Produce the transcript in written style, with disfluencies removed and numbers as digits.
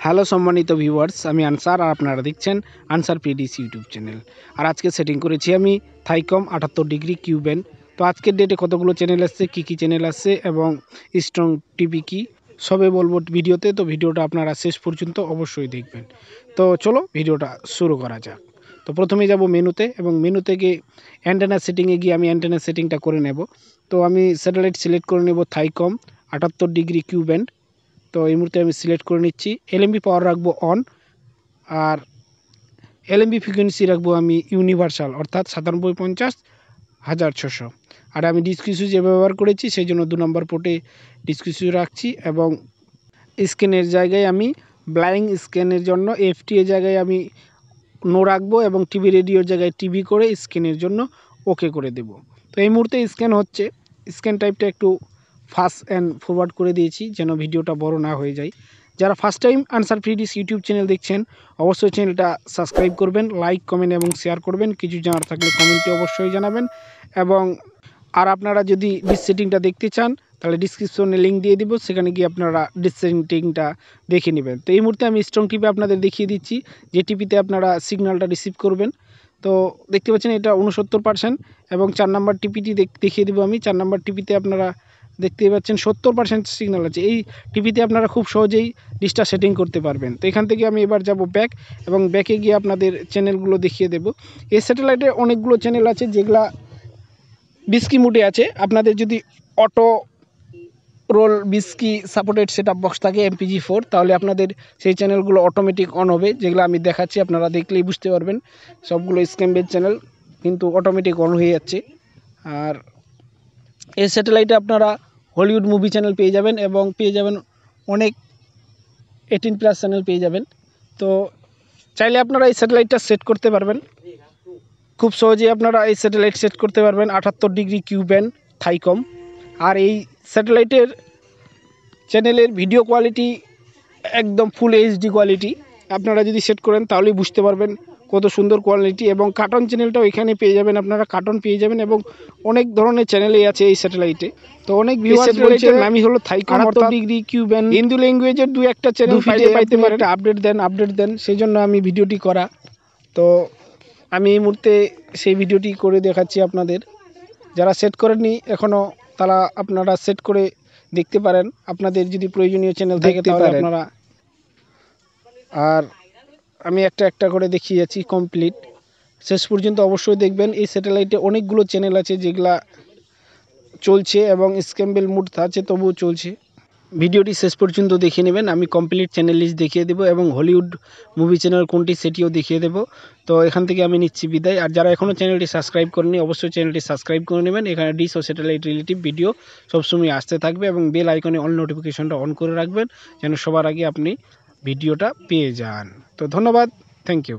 Hello সম্মানিত viewers, আমি answer আর আপনারা দেখছেন আনসার পিডিসি ইউটিউব চ্যানেল। আর আজকে সেটিং করেছি আমি থাইকম 78 ডিগ্রি কিউবেন। তো আজকের ডেটে কতগুলো চ্যানেল আসছে, কী চ্যানেল আসছে এবং স্ট্রং টিভি কী সবে বলবো ভিডিওতে। তো ভিডিওটা আপনারা শেষ পর্যন্ত অবশ্যই দেখবেন। তো চলো ভিডিওটা শুরু করা যাক। তো প্রথমে যাব মেনুতে, এবং মেনু থেকে অ্যান্টেনা সেটিংয়ে গিয়ে আমি অ্যান্টেনা সেটিংটা করে নেব। তো আমি স্যাটেলাইট সিলেক্ট করে নেব থাইকম 78 ডিগ্রি কিউবেন। তো এই মুহূর্তে আমি সিলেক্ট করে নিচ্ছি। এলএমবি পাওয়ার রাখবো অন, আর এলএমবি ফ্রিকোয়েন্সি রাখবো আমি ইউনিভার্সাল, অর্থাৎ 9750 1600। আর আমি ডিসকিউসু যে ব্যবহার করেছি সেই জন্য 2 নম্বর পোর্টে ডিসকিউসু রাখছি, এবং স্ক্যানের জায়গায় আমি ব্লাইং স্ক্যানের জন্য এফটিএ জায়গায় আমি নো রাখবো, এবং টিভি রেডিওর জায়গায় টিভি করে স্ক্যানের জন্য ওকে করে দেব। তো এই মুহূর্তে স্ক্যান হচ্ছে। স্ক্যান টাইপটা একটু ফাস্ট অ্যান্ড ফরওয়ার্ড করে দিয়েছি যেন ভিডিওটা বড় না হয়ে যায়। যারা first time answer PDC YouTube channel দেখছেন অবশ্যই চ্যানেলটা সাবস্ক্রাইব করবেন, লাইক কমেন্ট এবং শেয়ার করবেন। কিছু জানার থাকলে কমেন্টে অবশ্যই জানাবেন। এবং আর আপনারা যদি ডিস সেটিংটা দেখতে চান তাহলে ডিসক্রিপশনে লিঙ্ক দিয়ে দিব, সেখানে গিয়ে আপনারা ডিস সেটিংটা দেখে নেবেন। তো এই মুহূর্তে আমি স্ট্রং টিপি আপনাদের দেখিয়ে দিচ্ছি, যে টিপিতে আপনারা সিগন্যালটা রিসিভ করবেন। তো দেখতে পাচ্ছেন এটা 69%, এবং 4 নাম্বার টিপিটি দেখিয়ে দেবো আমি। 4 নাম্বার টিপিতে আপনারা দেখতে পাচ্ছেন 70% সিগন্যাল আছে। এই টিভিতে আপনারা খুব সহজেই ডিসটা সেটিং করতে পারবেন। তো এখান থেকে আমি এবার যাব ব্যাক, এবং ব্যাকে গিয়ে আপনাদের চ্যানেলগুলো দেখিয়ে দেব। এই স্যাটেলাইটে অনেকগুলো চ্যানেল আছে যেগুলা বিস্কি মুডে আছে। আপনাদের যদি অটো রোল বিস্কি সাপোর্টেড সেটআপ বক্স থাকে MPG4, তাহলে আপনাদের সেই চ্যানেলগুলো অটোমেটিক অন হবে, যেগুলো আমি দেখাচ্ছি। আপনারা দেখলেই বুঝতে পারবেন সবগুলো স্ক্যাম্বের চ্যানেল কিন্তু অটোমেটিক অন হয়ে যাচ্ছে। আর এই স্যাটেলাইটে আপনারা হলিউড মুভি চ্যানেল পেয়ে যাবেন, এবং পেয়ে যাবেন অনেক 18+ চ্যানেল পেয়ে যাবেন। তো চাইলে আপনারা এই স্যাটেলাইটটা সেট করতে পারবেন খুব সহজেই। আপনারা এই স্যাটেলাইট সেট করতে পারবেন 78 ডিগ্রি কিউবেন থাইকম। আর এই স্যাটেলাইটের চ্যানেলের ভিডিও কোয়ালিটি একদম ফুল HD কোয়ালিটি। আপনারা যদি সেট করেন তাহলেই বুঝতে পারবেন কত সুন্দর কোয়ালিটি। এবং কার্টুন চ্যানেলটাও এখানে পেয়ে যাবেন, আপনারা কার্টুন পেয়ে যাবেন, এবং অনেক ধরনের চ্যানেলই আছে এই স্যাটেলাইটে। তো অনেক স্যাটেলাইটের নামই হলো থাইকম 78 ডিগ্রি কিউবেন। হিন্দু ল্যাঙ্গুয়েজের 2-1টা চ্যানেল পাইতে পারেন। আপডেট দেন সেই জন্য আমি ভিডিওটি করা। তো আমি এই মুহূর্তে সেই ভিডিওটি করে দেখাচ্ছি আপনাদের। যারা সেট করেননি এখনও তারা আপনারা সেট করে দেখতে পারেন, আপনাদের যদি প্রয়োজনীয় চ্যানেল থাকে তাহলে আপনারা। আর আমি একটা করে দেখিয়ে যাচ্ছি কমপ্লিট, শেষ পর্যন্ত অবশ্যই দেখবেন। এই স্যাটেলাইটে অনেকগুলো চ্যানেল আছে যেগুলা চলছে, এবং স্ক্যাম্বেল মুড আছে তবুও চলছে। ভিডিওটি শেষ পর্যন্ত দেখে নেবেন, আমি কমপ্লিট চ্যানেল লিস্ট দেখিয়ে দেবো, এবং হলিউড মুভি চ্যানেল কোনটি সেটিও দেখিয়ে দেবো। তো এখান থেকে আমি নিচ্ছি বিদায়। আর যারা এখনও চ্যানেলটি সাবস্ক্রাইব করেনি অবশ্যই চ্যানেলটি সাবস্ক্রাইব করে নেবেন। এখানে ডিশ ও স্যাটেলাইট রিলেটিভ ভিডিও সবসময় আসতে থাকবে, এবং বেল আইকনে অল নোটিফিকেশনটা অন করে রাখবেন যেন সবার আগে আপনি ভিডিওটা পেয়ে যান। তো ধন্যবাদ, থ্যাংক ইউ।